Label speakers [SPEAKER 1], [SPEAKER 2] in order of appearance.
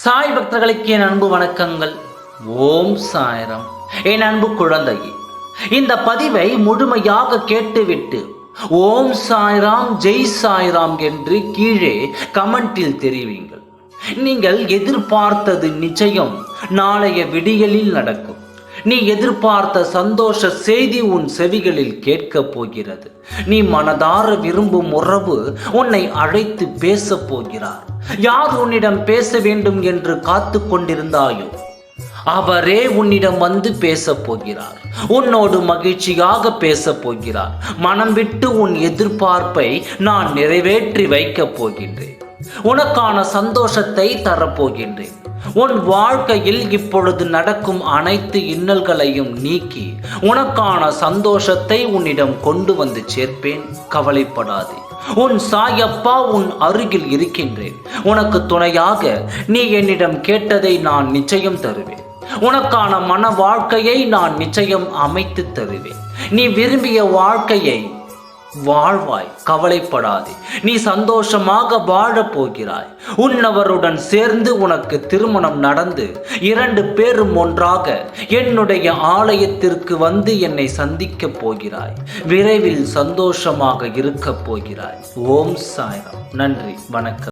[SPEAKER 1] சாய் பக்தர்களுக்கு என் அன்பு வணக்கங்கள். ஓம் சாய்ராம். என் அன்பு குழந்தையே, இந்த பதிவை முழுமையாக கேட்டுவிட்டு ஓம் சாய்ராம், ஜெய் சாய்ராம் என்று கீழே கமெண்டில் தெரிவிங்கள். நீங்கள் எதிர்பார்த்தது நிச்சயம் நாளைய விடியலில் நடக்கும். நீ எதிர்பார்த்த சந்தோஷ செய்தி உன் செவிகளில் கேட்கப் போகிறது. நீ மனதார விரும்பும் உறவு உன்னை அழைத்து பேசப் போகிறார். யார் உன்னிடம் பேச வேண்டும் என்று காத்து கொண்டிருந்தாயோ அவரே உன்னிடம் வந்து பேசப் போகிறார். உன்னோடு மகிழ்ச்சியாக பேசப் போகிறார். மனம் விட்டு உன் எதிர்பார்ப்பை நான் நிறைவேற்றி வைக்கப் போகின்றேன். உனக்கான சந்தோஷத்தை தரப்போகின்றேன். உன் வாழ்க்கையில் இப்பொழுது நடக்கும் அனைத்து இன்னல்களையும் நீக்கி உனக்கான சந்தோஷத்தை உன்னிடம் கொண்டு வந்து சேர்ப்பேன். கவலைப்படாதே. உன் சாயப்பா உன் அருகில் இருக்கின்றேன். உனக்கு துணையாக நீ என்னிடம் கேட்டதை நான் நிச்சயம் தருவேன். உனக்கான மன வாழ்க்கையை நான் நிச்சயம் அமைத்து தருவேன். நீ விரும்பிய வாழ்க்கையை வாழ்வாய். கவலைப்படாதே. நீ சந்தோஷமாக வாழப் போகிறாய். உன்னவருடன் சேர்ந்து உனக்கு திருமணம் நடந்து 2 பேரும் ஒன்றாக என்னுடைய ஆலயத்திற்கு வந்து என்னை சந்திக்கப் போகிறாய். விரைவில் சந்தோஷமாக இருக்கப் போகிறாய். ஓம் சாய்ராம். நன்றி, வணக்கம்.